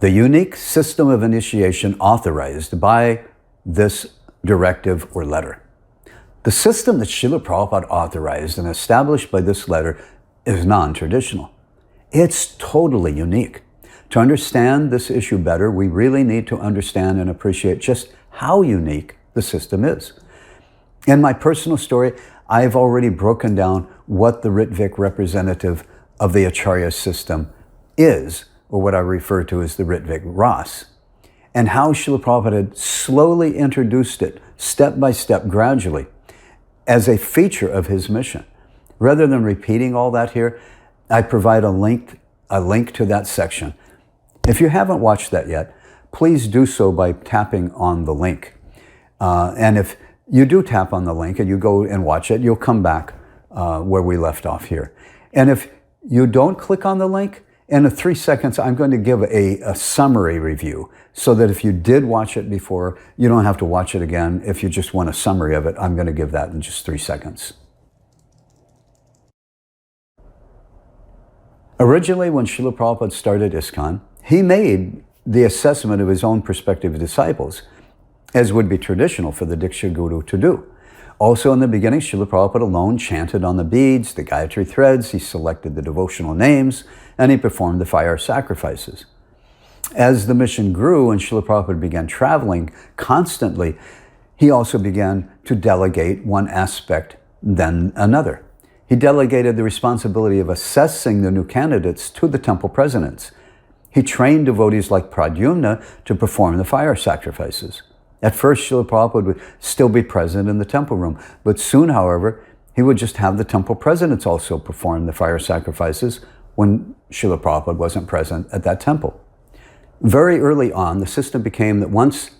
the unique system of initiation authorized by this directive or letter. The system that Srila Prabhupada authorized and established by this letter is non-traditional. It's totally unique. To understand this issue better, we really need to understand and appreciate just how unique the system is. In my personal story, I've already broken down what the Rtvik Representative of the Acharya system is, or what I refer to as the Rtvik Ras, and how Srila Prabhupada had slowly introduced it, step by step, gradually, as a feature of his mission. Rather than repeating all that here, I provide a link to that section. If you haven't watched that yet, please do so by tapping on the link. And if you do tap on the link and you go and watch it, you'll come back where we left off here. And if you don't click on the link, in 3 seconds, I'm going to give a summary review so that if you did watch it before, you don't have to watch it again. If you just want a summary of it, I'm going to give that in just 3 seconds. Originally, when Srila Prabhupada started ISKCON, he made the assessment of his own prospective disciples, as would be traditional for the Diksha Guru to do. Also in the beginning, Srila Prabhupada alone chanted on the beads, the Gayatri threads, he selected the devotional names, and he performed the fire sacrifices. As the mission grew and Srila Prabhupada began traveling constantly, he also began to delegate one aspect, then another. He delegated the responsibility of assessing the new candidates to the temple presidents. He trained devotees like Pradyumna to perform the fire sacrifices. At first, Srila Prabhupada would still be present in the temple room, but soon, however, he would just have the temple presidents also perform the fire sacrifices when Srila Prabhupada wasn't present at that temple. Very early on, the system became that once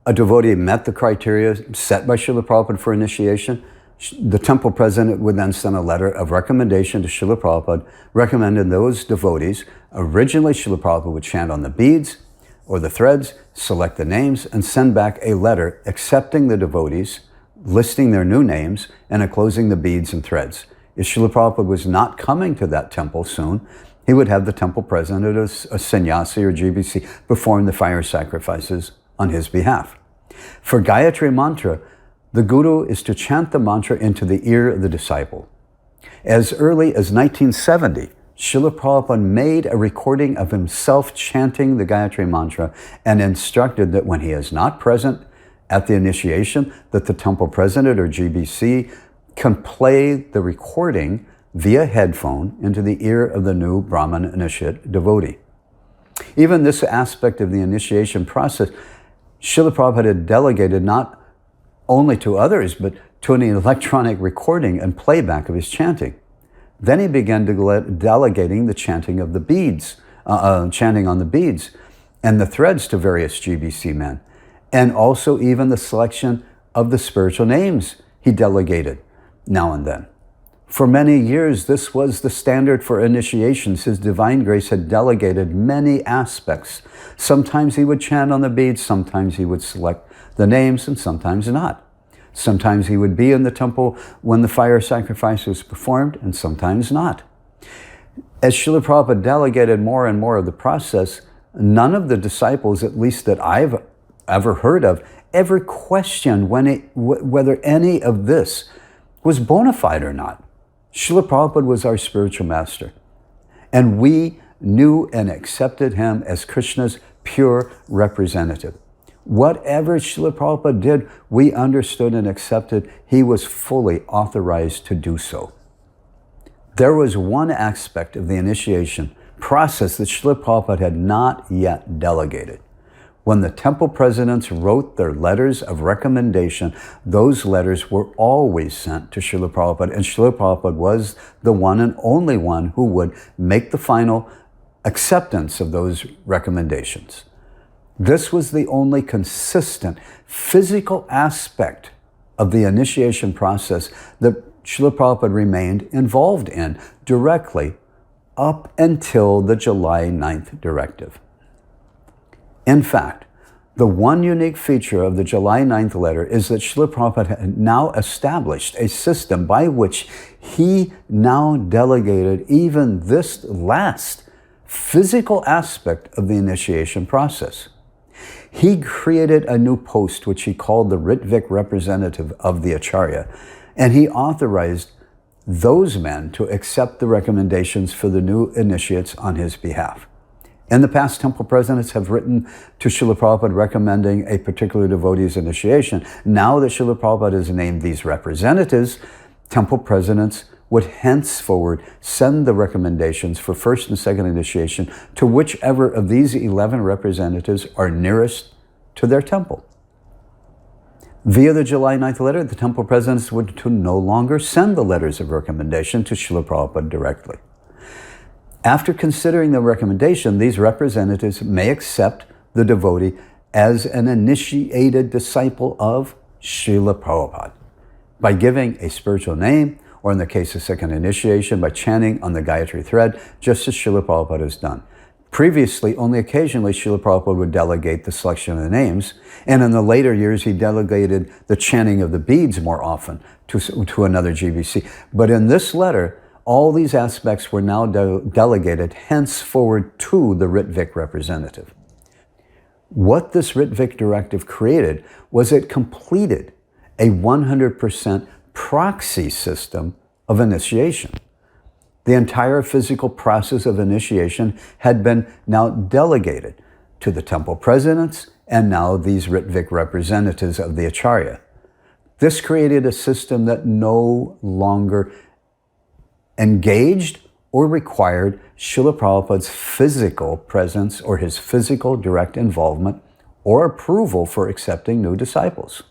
a devotee met the criteria set by Srila Prabhupada for initiation, the temple president would then send a letter of recommendation to Srila Prabhupada, recommending those devotees. Originally, Srila Prabhupada would chant on the beads or the threads, select the names, and send back a letter accepting the devotees, listing their new names, and enclosing the beads and threads. If Srila Prabhupada was not coming to that temple soon, he would have the temple president, a sannyasi or GBC, perform the fire sacrifices on his behalf. For Gayatri mantra, the Guru is to chant the mantra into the ear of the disciple. As early as 1970, Srila Prabhupada made a recording of himself chanting the Gayatri mantra and instructed that when he is not present at the initiation, that the temple president or GBC can play the recording via headphone into the ear of the new Brahman initiate devotee. Even this aspect of the initiation process, Srila Prabhupada had delegated not only to others, but to an electronic recording and playback of his chanting. Then he began delegating the chanting of the beads, chanting on the beads and the threads to various GBC men. And also even the selection of the spiritual names he delegated now and then. For many years, this was the standard for initiations. His Divine Grace had delegated many aspects. Sometimes he would chant on the beads, sometimes he would select the names, and sometimes not. Sometimes he would be in the temple when the fire sacrifice was performed, and sometimes not. As Srila Prabhupada delegated more and more of the process, none of the disciples, at least that I've ever heard of, ever questioned whether any of this was bona fide or not. Srila Prabhupada was our spiritual master, and we knew and accepted him as Krishna's pure representative. Whatever Srila Prabhupada did, we understood and accepted he was fully authorized to do so. There was one aspect of the initiation process that Srila Prabhupada had not yet delegated. When the temple presidents wrote their letters of recommendation, those letters were always sent to Srila Prabhupada, and Srila Prabhupada was the one and only one who would make the final acceptance of those recommendations. This was the only consistent physical aspect of the initiation process that Srila Prabhupada remained involved in directly up until the July 9th directive. In fact, the one unique feature of the July 9th letter is that Srila Prabhupada had now established a system by which he now delegated even this last physical aspect of the initiation process. He created a new post, which he called the Rtvik Representative of the Acharya, and he authorized those men to accept the recommendations for the new initiates on his behalf. In the past, temple presidents have written to Srila Prabhupada recommending a particular devotee's initiation. Now that Srila Prabhupada has named these representatives, temple presidents would henceforward send the recommendations for first and second initiation to whichever of these 11 representatives are nearest to their temple. Via the July 9th letter, the temple presidents would to no longer send the letters of recommendation to Srila Prabhupada directly. After considering the recommendation, these representatives may accept the devotee as an initiated disciple of Srila Prabhupada by giving a spiritual name, or in the case of second initiation, by chanting on the Gayatri thread, just as Srila Prabhupada has done. Previously, only occasionally Srila Prabhupada would delegate the selection of the names, and in the later years he delegated the chanting of the beads more often to another GBC. But in this letter, all these aspects were now delegated henceforward to the Rtvik Representative. What this Rtvik directive created was it completed a 100% proxy system of initiation. The entire physical process of initiation had been now delegated to the temple presidents and now these Rtvik representatives of the Acharya. This created a system that no longer engaged or required Srila Prabhupada's physical presence or his physical direct involvement or approval for accepting new disciples.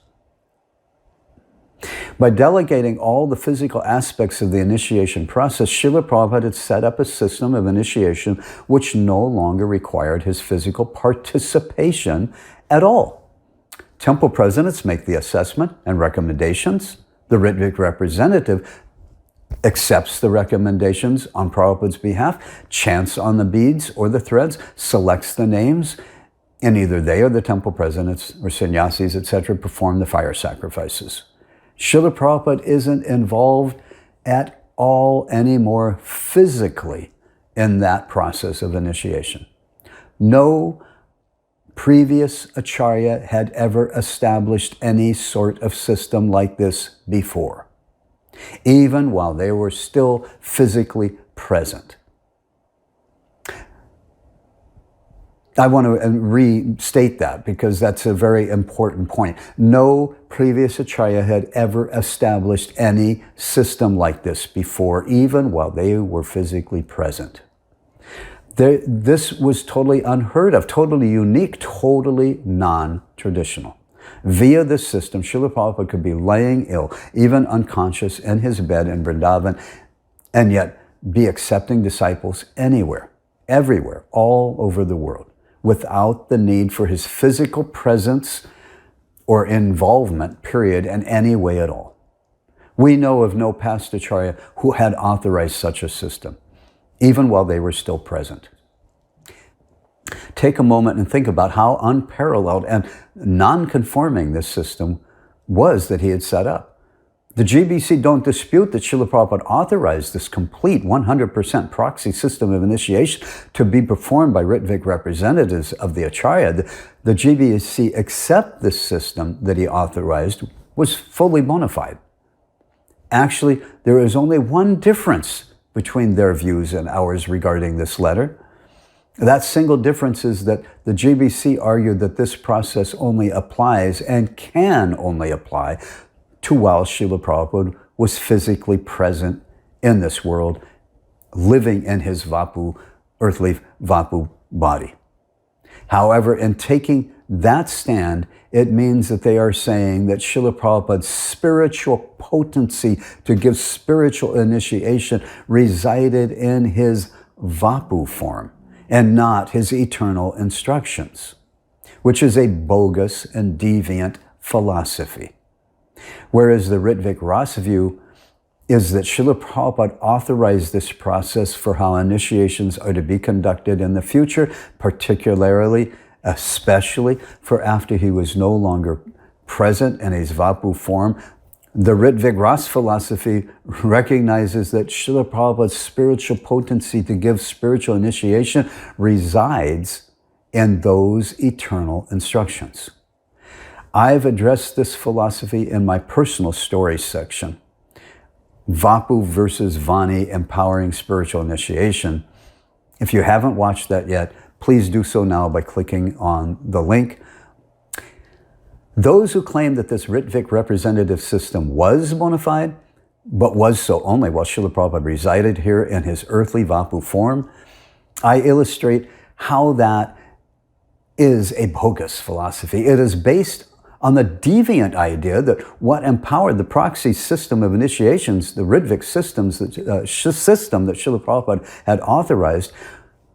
By delegating all the physical aspects of the initiation process, Srila Prabhupada had set up a system of initiation which no longer required his physical participation at all. Temple presidents make the assessment and recommendations. The Rtvik representative accepts the recommendations on Prabhupada's behalf, chants on the beads or the threads, selects the names, and either they or the temple presidents or sannyasis, etc., perform the fire sacrifices. Srila Prabhupada isn't involved at all anymore physically in that process of initiation. No previous Acharya had ever established any sort of system like this before, even while they were still physically present. I want to restate that because that's a very important point. No previous Acharya had ever established any system like this before, even while they were physically present. This was totally unheard of, totally unique, totally non-traditional. Via this system, Srila Prabhupada could be laying ill, even unconscious in his bed in Vrindavan, and yet be accepting disciples anywhere, everywhere, all over the world, without the need for his physical presence or involvement, period, in any way at all. We know of no past Acharya who had authorized such a system, even while they were still present. Take a moment and think about how unparalleled and non-conforming this system was that he had set up. The GBC don't dispute that Srila Prabhupada authorized this complete 100% proxy system of initiation to be performed by Rtvik representatives of the Acharya. The GBC accept this system that he authorized was fully bona fide. Actually, there is only one difference between their views and ours regarding this letter. That single difference is that the GBC argued that this process only applies and can only apply to while Srila Prabhupada was physically present in this world, living in his Vapu, earthly Vapu body. However, in taking that stand, it means that they are saying that Srila Prabhupada's spiritual potency to give spiritual initiation resided in his Vapu form and not his eternal instructions, which is a bogus and deviant philosophy. Whereas the Rtvik Rasa view is that Srila Prabhupada authorized this process for how initiations are to be conducted in the future, particularly, especially for after he was no longer present in his Vapu form, The Rtvik Ras philosophy recognizes that Srila Prabhupada's spiritual potency to give spiritual initiation resides in those eternal instructions. I've addressed this philosophy in my personal story section, Vapu versus Vani, Empowering Spiritual Initiation. If you haven't watched that yet, please do so now by clicking on the link. Those who claim that this Rtvik representative system was bona fide, but was so only while Srila Prabhupada resided here in his earthly Vapu form, I illustrate how that is a bogus philosophy. It is based on the deviant idea that what empowered the proxy system of initiations, the Rtvik system that Srila Prabhupada had authorized,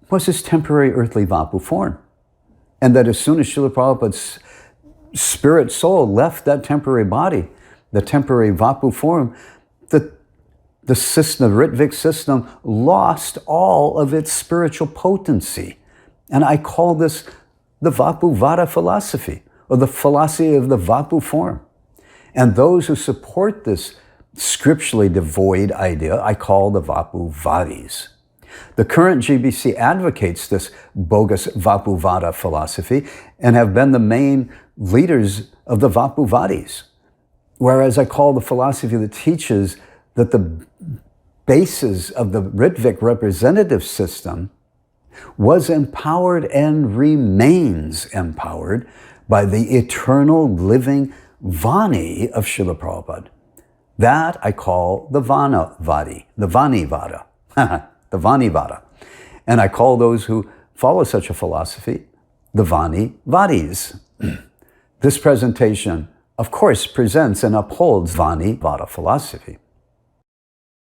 was his temporary earthly Vapu form. And that as soon as Srila Prabhupada's spirit soul left that temporary body, the temporary Vapu form, the system, the Rtvik system, lost all of its spiritual potency. And I call this the Vapu Vada philosophy, or the philosophy of the Vapu form. And those who support this scripturally devoid idea, I call the Vapu Vadis. The current GBC advocates this bogus Vapu Vada philosophy and have been the main leaders of the Vapu Vadis. Whereas I call the philosophy that teaches that the basis of the Rtvik representative system was empowered and remains empowered by the eternal living Vani of Srila Prabhupada. That I call the Vana Vadi, the Vani Vada, the Vani Vada. And I call those who follow such a philosophy the Vani Vadis. This presentation, of course, presents and upholds Vani Vada philosophy.